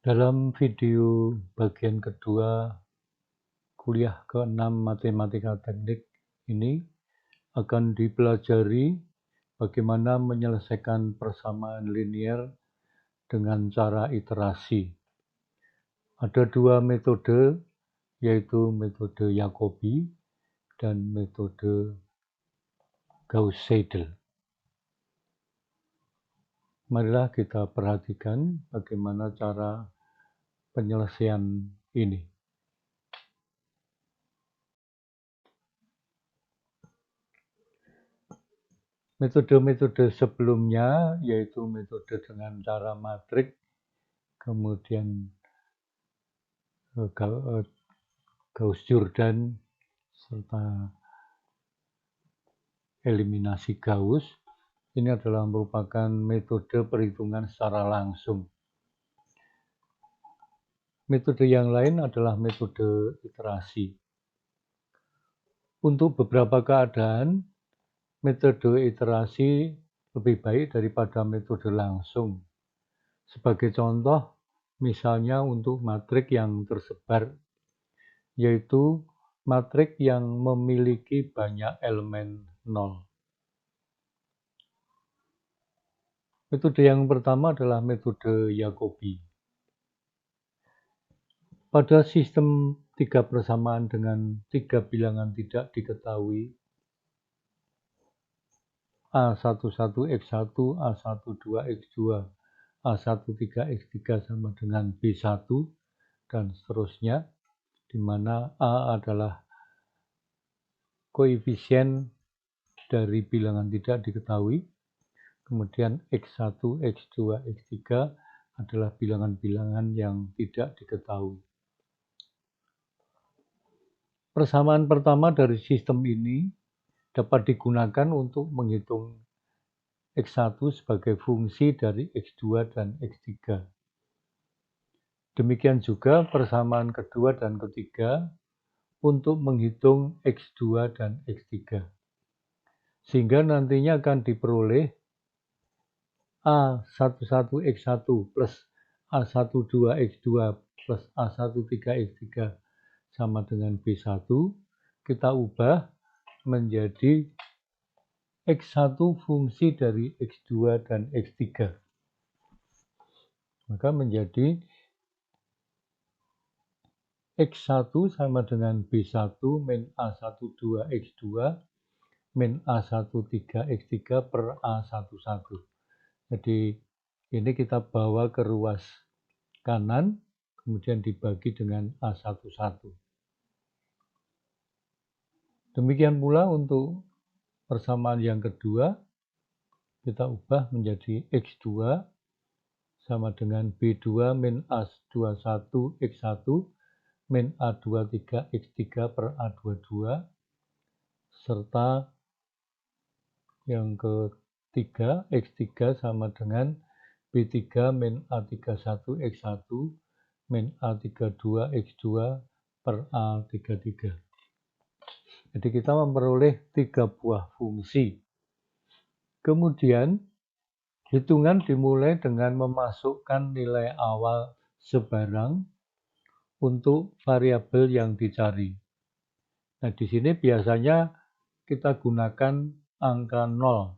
Dalam video bagian kedua kuliah ke-6 Matematika Teknik ini akan dipelajari bagaimana menyelesaikan persamaan linear dengan cara iterasi. Ada dua metode, yaitu metode Jacobi dan metode Gauss-Seidel. Marilah kita perhatikan bagaimana cara penyelesaian ini. Metode-metode sebelumnya yaitu metode dengan cara matrik, kemudian Gauss-Jordan serta eliminasi Gauss. Ini adalah merupakan metode perhitungan secara langsung. Metode yang lain adalah metode iterasi. Untuk beberapa keadaan, metode iterasi lebih baik daripada metode langsung. Sebagai contoh, misalnya untuk matrik yang tersebar, yaitu matrik yang memiliki banyak elemen nol. Metode yang pertama adalah metode Jacobi. Pada sistem tiga persamaan dengan tiga bilangan tidak diketahui, A11X1, A12X2, A13X3 sama dengan B1, dan seterusnya, di mana A adalah koefisien dari bilangan tidak diketahui, kemudian X1, X2, X3 adalah bilangan-bilangan yang tidak diketahui. Persamaan pertama dari sistem ini dapat digunakan untuk menghitung X1 sebagai fungsi dari X2 dan X3. Demikian juga persamaan kedua dan ketiga untuk menghitung X2 dan X3. Sehingga nantinya akan diperoleh A11X1 plus A12X2 plus A13X3 sama dengan B1, kita ubah menjadi X1 fungsi dari X2 dan X3. Maka menjadi X1 sama dengan B1 min A12X2 min A13X3 per A11. Jadi ini kita bawa ke ruas kanan, kemudian dibagi dengan A11. Demikian pula untuk persamaan yang kedua, kita ubah menjadi X2 sama dengan B2 min A21X1 min A23X3 per A22, serta yang ketiga X3 sama dengan B3 min A31X1 min A32X2 per A33. Jadi kita memperoleh 3 buah fungsi. Kemudian hitungan dimulai dengan memasukkan nilai awal sebarang untuk variabel yang dicari. Nah, di sini biasanya kita gunakan angka 0.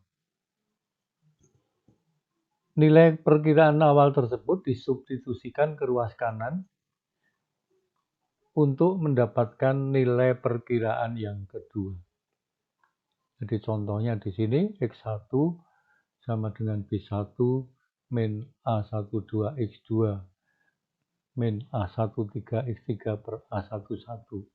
Nilai perkiraan awal tersebut disubstitusikan ke ruas kanan untuk mendapatkan nilai perkiraan yang kedua. Jadi contohnya di sini X1 sama dengan B1 min A12X2 min A13X3 per A11.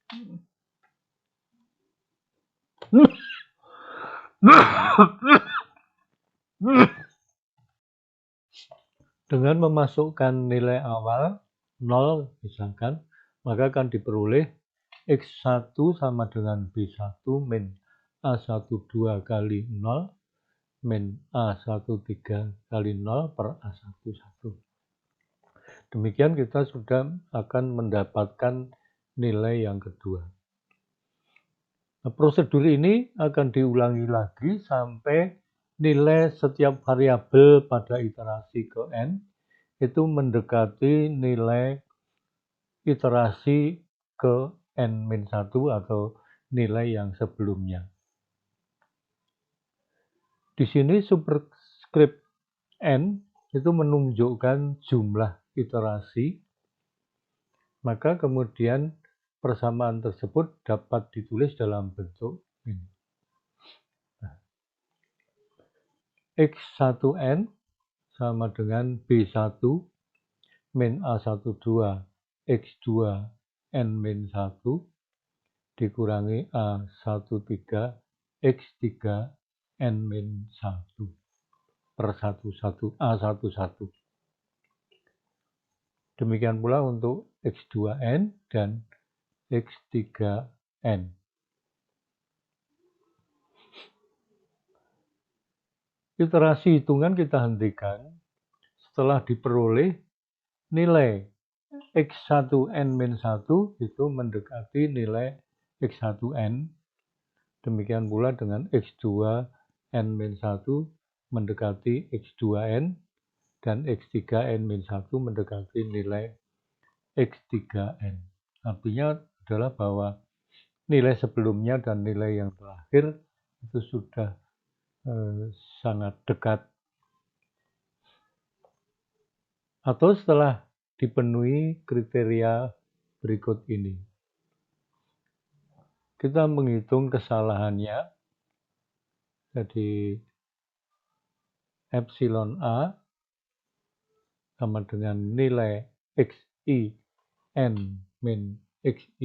Dengan memasukkan nilai awal 0 misalkan, maka akan diperoleh X1 sama dengan B1 min A12 kali 0 min A13 kali 0 per A11. Demikian kita sudah akan mendapatkan nilai yang kedua. Nah, prosedur ini akan diulangi lagi sampai nilai setiap variabel pada iterasi ke N itu mendekati nilai iterasi ke N-1 atau nilai yang sebelumnya. Di sini superskrip N itu menunjukkan jumlah iterasi, maka kemudian persamaan tersebut dapat ditulis dalam bentuk ini. X1N sama dengan B1 min A12 X2 N-1 dikurangi A13 X3 N-1 per A11. Demikian pula untuk X2N dan X3N. Iterasi hitungan kita hentikan setelah diperoleh nilai X1N-1 itu mendekati nilai X1N. Demikian pula dengan X2N-1 mendekati X2N dan X3N-1 mendekati nilai X3N. Artinya adalah bahwa nilai sebelumnya dan nilai yang terakhir itu sudah sangat dekat. Atau setelah dipenuhi kriteria berikut ini. Kita menghitung kesalahannya. Jadi epsilon A sama dengan nilai XIN min 1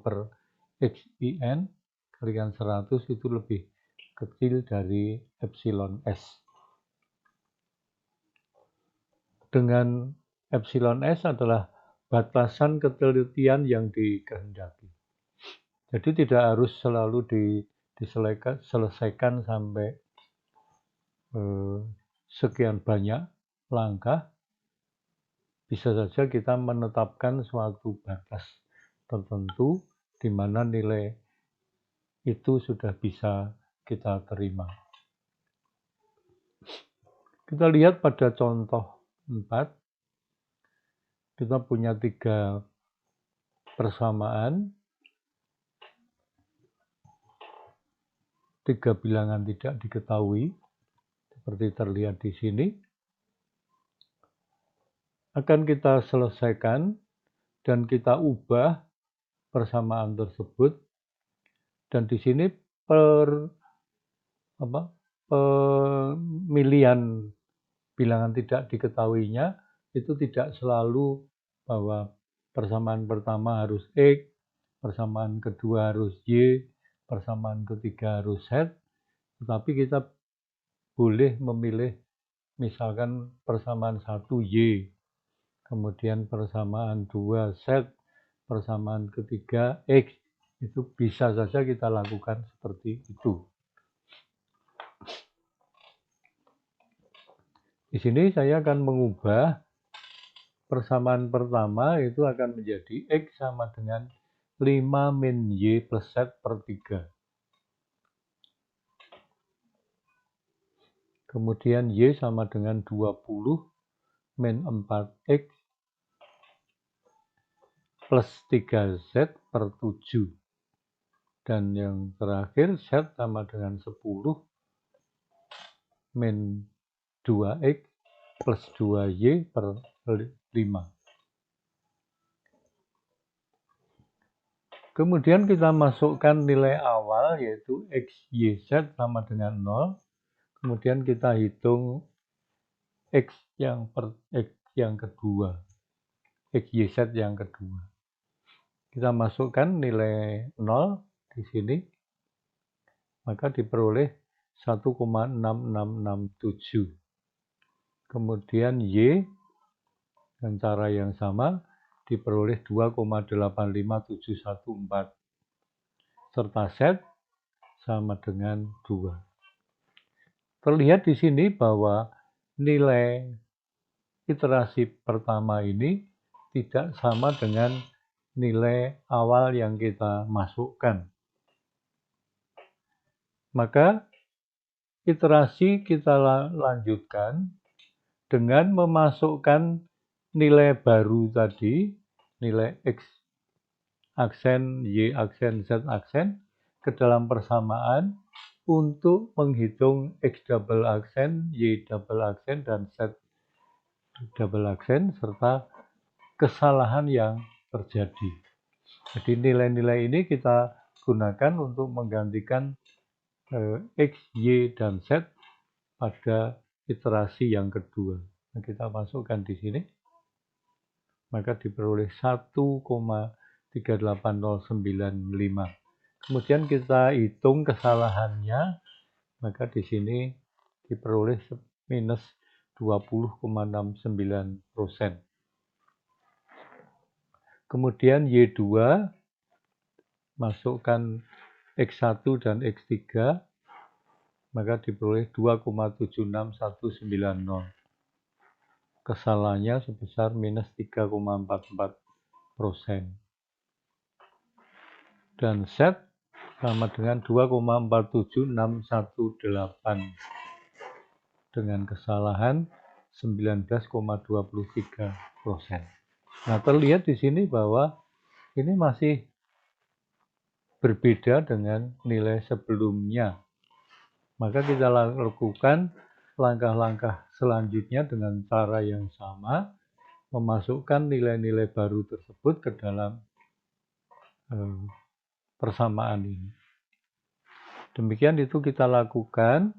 per XIN kalikan 100 itu lebih kecil dari epsilon S. Dengan epsilon S adalah batasan ketelitian yang dikehendaki. Jadi tidak harus selalu diselesaikan sampai sekian banyak langkah. Bisa saja kita menetapkan suatu batas tertentu di mana nilai itu sudah bisa kita terima. Kita lihat pada contoh 4, kita punya 3 persamaan, 3 bilangan tidak diketahui, seperti terlihat di sini. Akan kita selesaikan dan kita ubah persamaan tersebut, dan di sini pemilihan bilangan tidak diketahuinya itu tidak selalu bahwa persamaan pertama harus X, persamaan kedua harus Y, persamaan ketiga harus Z, tetapi kita boleh memilih misalkan persamaan 1 Y, kemudian persamaan 2 Z, persamaan ketiga X, itu bisa saja kita lakukan seperti itu. Di sini saya akan mengubah persamaan pertama itu akan menjadi X sama dengan 5 min Y plus Z per 3. Kemudian Y sama dengan 20 min 4X plus 3Z per 7. Dan yang terakhir Z sama dengan 10 min 2X plus 2Y per 5. Kemudian kita masukkan nilai awal yaitu X, Y, Z sama dengan 0. Kemudian kita hitung X yang kedua. X, Y, Z yang kedua. Kita masukkan nilai 0 di sini. Maka diperoleh 1,6667. Kemudian Y dengan cara yang sama diperoleh 2,85714 serta Z sama dengan 2. Terlihat di sini bahwa nilai iterasi pertama ini tidak sama dengan nilai awal yang kita masukkan. Maka iterasi kita lanjutkan dengan memasukkan nilai baru tadi, nilai X aksen, Y aksen, Z aksen ke dalam persamaan untuk menghitung X double aksen, Y double aksen, dan Z double aksen serta kesalahan yang terjadi. Jadi nilai-nilai ini kita gunakan untuk menggantikan X, Y, dan Z pada iterasi yang kedua. Nah, kita masukkan di sini, maka diperoleh 1,38095. Kemudian kita hitung kesalahannya, maka di sini diperoleh minus 20,69%. Kemudian Y2, masukkan X1 dan X3, maka diperoleh 2,76190. Kesalahannya sebesar minus 3,44%. Dan Z sama dengan 2,47618 dengan kesalahan 19,23%. Nah, terlihat di sini bahwa ini masih berbeda dengan nilai sebelumnya. Maka kita lakukan langkah-langkah selanjutnya dengan cara yang sama, memasukkan nilai-nilai baru tersebut ke dalam persamaan ini. Demikian itu kita lakukan,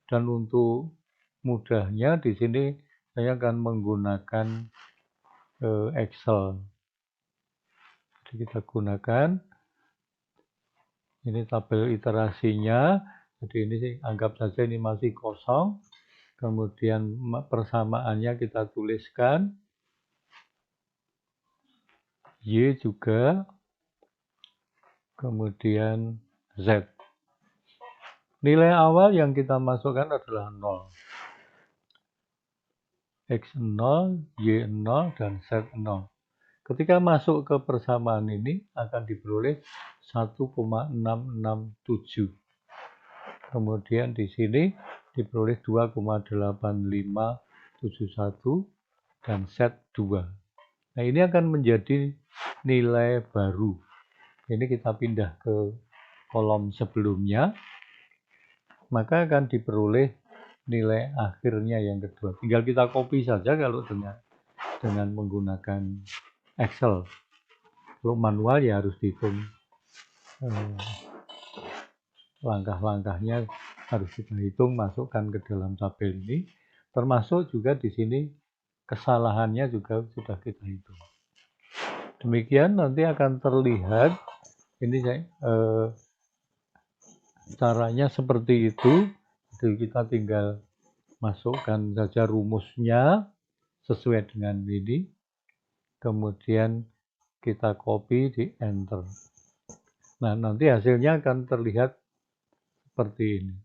dan untuk mudahnya di sini saya akan menggunakan Excel. Jadi kita gunakan ini tabel iterasinya. Jadi ini anggap saja ini masih kosong. Kemudian persamaannya kita tuliskan. Y juga. Kemudian Z. Nilai awal yang kita masukkan adalah 0. X0, Y0, dan Z0. Ketika masuk ke persamaan ini akan diperoleh 1,667. Kemudian di sini diperoleh 2,8571 dan Z2. Nah, ini akan menjadi nilai baru. Ini kita pindah ke kolom sebelumnya, maka akan diperoleh nilai akhirnya yang kedua. Tinggal kita copy saja kalau dengan menggunakan Excel. Kalau manual ya harus dihitung langkah-langkahnya, harus kita hitung, masukkan ke dalam tabel ini. Termasuk juga di sini kesalahannya juga sudah kita hitung. Demikian nanti akan terlihat ini caranya seperti itu. Jadi kita tinggal masukkan saja rumusnya sesuai dengan ini. Kemudian kita copy di enter. Nah, nanti hasilnya akan terlihat seperti ini.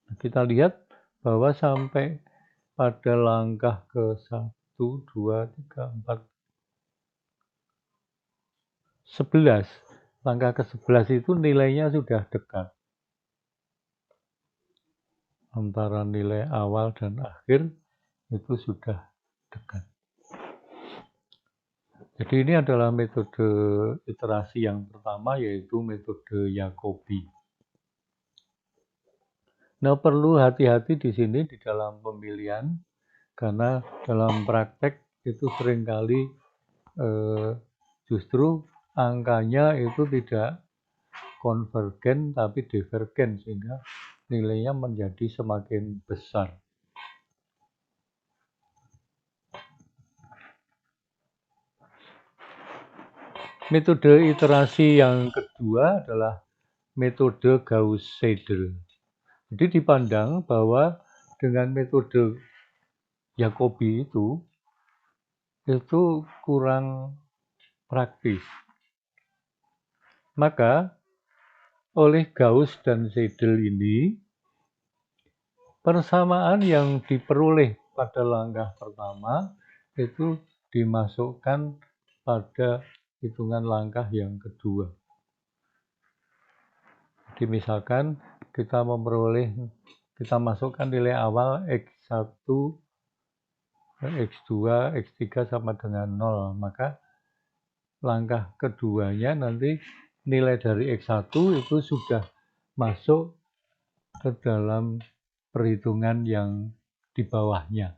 Nah, kita lihat bahwa sampai pada langkah ke 1, 2, 3, 4, 11. Langkah ke 11 itu nilainya sudah dekat. Antara nilai awal dan akhir itu sudah dekat. Jadi ini adalah metode iterasi yang pertama, yaitu metode Jacobi. Nah, perlu hati-hati di sini di dalam pemilihan, karena dalam praktek itu seringkali justru angkanya itu tidak konvergen tapi divergen, sehingga nilainya menjadi semakin besar. Metode iterasi yang kedua adalah metode Gauss-Seidel. Jadi dipandang bahwa dengan metode Jacobi itu kurang praktis. Maka oleh Gauss dan Seidel ini, persamaan yang diperoleh pada langkah pertama itu dimasukkan pada hitungan langkah yang kedua. Jadi misalkan kita masukkan nilai awal X1 X1, X2, X3 sama dengan 0. Maka langkah keduanya nanti nilai dari X1 itu sudah masuk ke dalam perhitungan yang di bawahnya.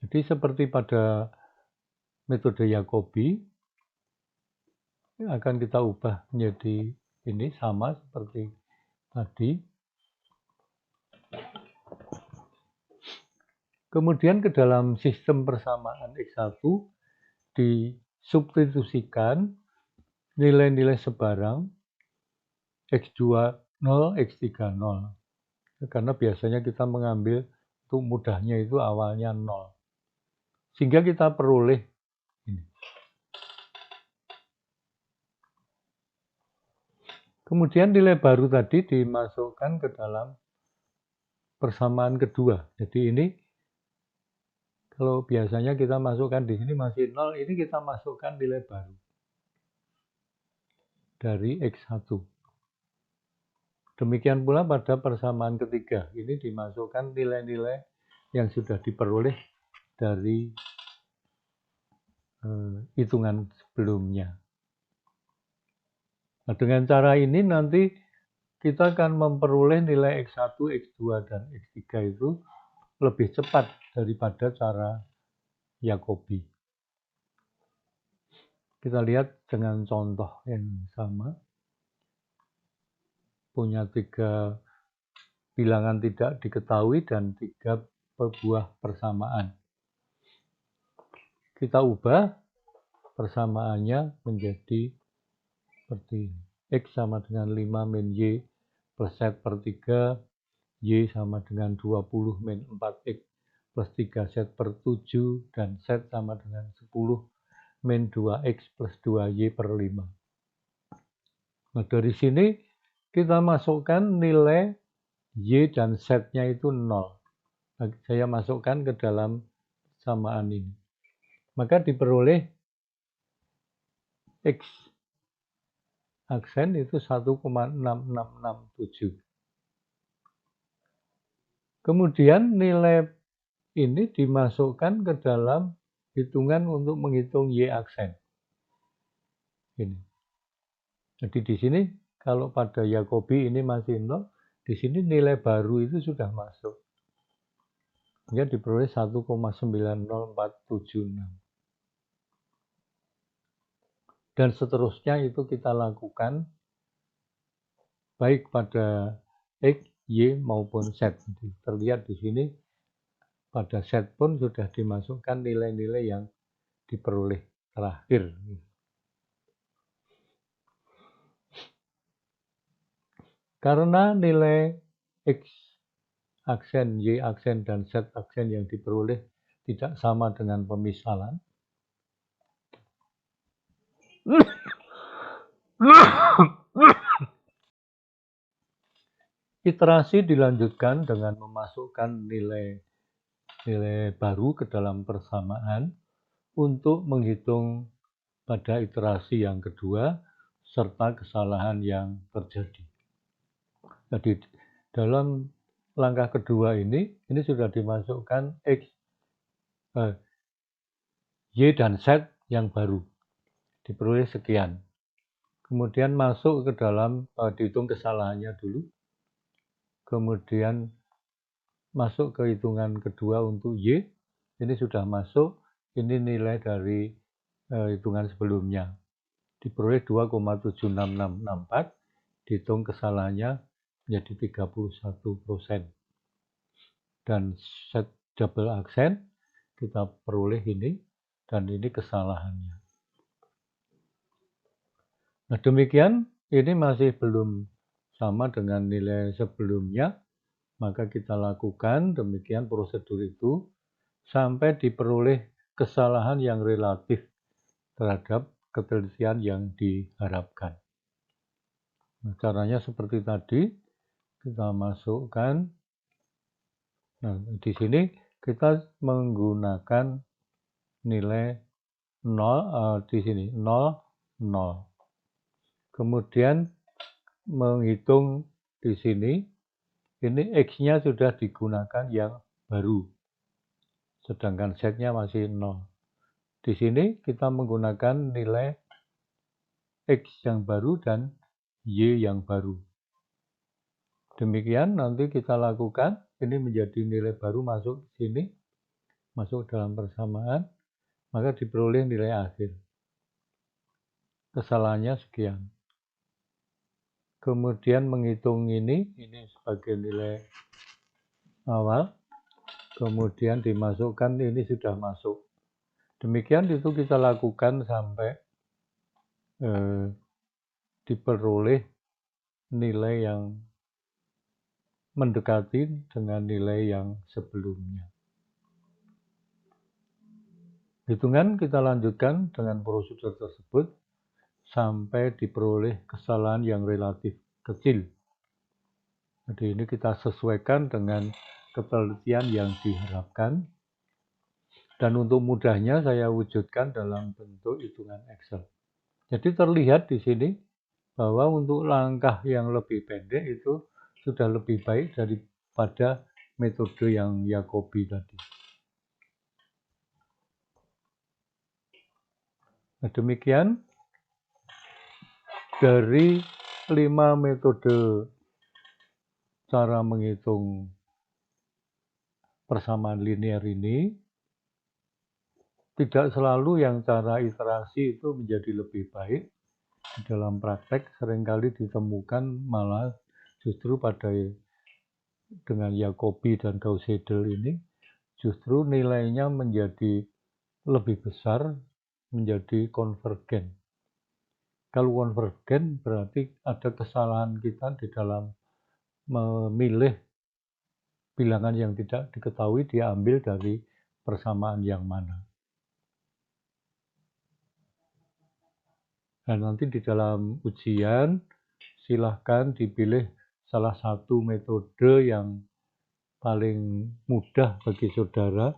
Jadi seperti pada metode Jacobi, akan kita ubah menjadi ini sama seperti tadi. Kemudian ke dalam sistem persamaan X1 disubstitusikan nilai-nilai sebarang X2 0, X3 0. Karena biasanya kita mengambil untuk mudahnya itu awalnya 0. Sehingga kita peroleh ini. Kemudian nilai baru tadi dimasukkan ke dalam persamaan kedua. Jadi ini kalau biasanya kita masukkan di sini masih 0, ini kita masukkan nilai baru dari X1. Demikian pula pada persamaan ketiga, ini dimasukkan nilai-nilai yang sudah diperoleh dari hitungan sebelumnya. Nah, dengan cara ini nanti kita akan memperoleh nilai X1, X2, dan X3 itu lebih cepat daripada cara Jacobi. Kita lihat dengan contoh yang sama. Punya 3 bilangan tidak diketahui dan 3 buah persamaan. Kita ubah persamaannya menjadi seperti ini. X sama dengan 5 min Y plus Z per 3, Y sama dengan 20 min 4X plus 3 Z per 7, dan Z sama dengan 10 min 2X plus 2Y per 5. Nah, dari sini kita masukkan nilai Y dan Z-nya itu 0. Nah, saya masukkan ke dalam persamaan ini. Maka diperoleh X aksen itu 1,6667. Kemudian nilai ini dimasukkan ke dalam hitungan untuk menghitung Y aksen. Ini. Jadi di sini kalau pada Jacobi ini masih 0, di sini nilai baru itu sudah masuk. Dia diperoleh 1,90476. Dan seterusnya itu kita lakukan baik pada X, Y maupun Z. Terlihat di sini pada Z pun sudah dimasukkan nilai-nilai yang diperoleh terakhir. Karena nilai X aksen, Y aksen, dan Z aksen yang diperoleh tidak sama dengan pemisalan, iterasi dilanjutkan dengan memasukkan nilai baru ke dalam persamaan untuk menghitung pada iterasi yang kedua serta kesalahan yang terjadi. Jadi dalam langkah kedua ini sudah dimasukkan X, Y dan Z yang baru. Diperoleh sekian. Kemudian masuk ke dalam, dihitung kesalahannya dulu. Kemudian masuk ke hitungan kedua untuk Y. Ini sudah masuk. Ini nilai dari hitungan sebelumnya. Diperoleh 2,76664. Dihitung kesalahannya menjadi 31%. Dan set double aksen kita peroleh ini, dan ini kesalahannya. Nah, demikian ini masih belum sama dengan nilai sebelumnya, maka kita lakukan demikian prosedur itu sampai diperoleh kesalahan yang relatif terhadap ketelitian yang diharapkan. Nah, caranya seperti tadi, kita masukkan. Nah, di sini kita menggunakan nilai 0, di sini 0, 0. Kemudian menghitung di sini, ini X-nya sudah digunakan yang baru, sedangkan Z-nya masih 0. Di sini kita menggunakan nilai X yang baru dan Y yang baru. Demikian nanti kita lakukan, ini menjadi nilai baru masuk di sini, masuk dalam persamaan, maka diperoleh nilai akhir. Kesalahannya sekian. Kemudian menghitung ini sebagai nilai awal, kemudian dimasukkan, ini sudah masuk. Demikian itu kita lakukan sampai diperoleh nilai yang mendekati dengan nilai yang sebelumnya. Hitungan kita lanjutkan dengan prosedur tersebut sampai diperoleh kesalahan yang relatif kecil. Jadi ini kita sesuaikan dengan ketelitian yang diharapkan. Dan untuk mudahnya saya wujudkan dalam bentuk hitungan Excel. Jadi terlihat di sini bahwa untuk langkah yang lebih pendek itu sudah lebih baik daripada metode yang Jacobi tadi. Nah, demikian dari 5 metode cara menghitung persamaan linear ini, tidak selalu yang cara iterasi itu menjadi lebih baik. Di dalam praktek seringkali ditemukan malah justru pada dengan Jacobi dan Gauss-Seidel ini justru nilainya menjadi lebih besar, menjadi konvergen. Kalau konvergen berarti ada kesalahan kita di dalam memilih bilangan yang tidak diketahui diambil dari persamaan yang mana. Dan nanti di dalam ujian silahkan dipilih salah satu metode yang paling mudah bagi saudara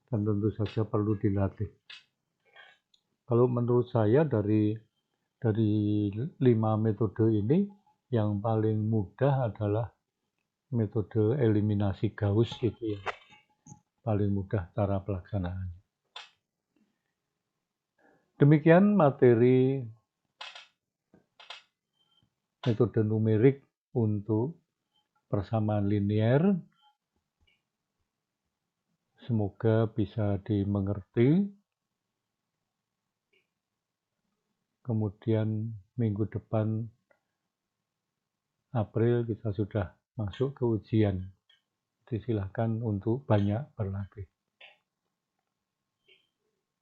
dan tentu saja perlu dilatih. Kalau menurut saya dari 5 metode ini yang paling mudah adalah metode eliminasi Gauss, itu yang paling mudah cara pelaksanaannya. Demikian materi metode numerik untuk persamaan linear. Semoga bisa dimengerti. Kemudian minggu depan April kita sudah masuk ke ujian. Silakan untuk banyak berlatih.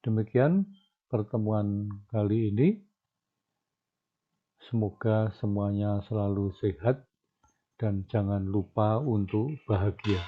Demikian pertemuan kali ini. Semoga semuanya selalu sehat dan jangan lupa untuk bahagia.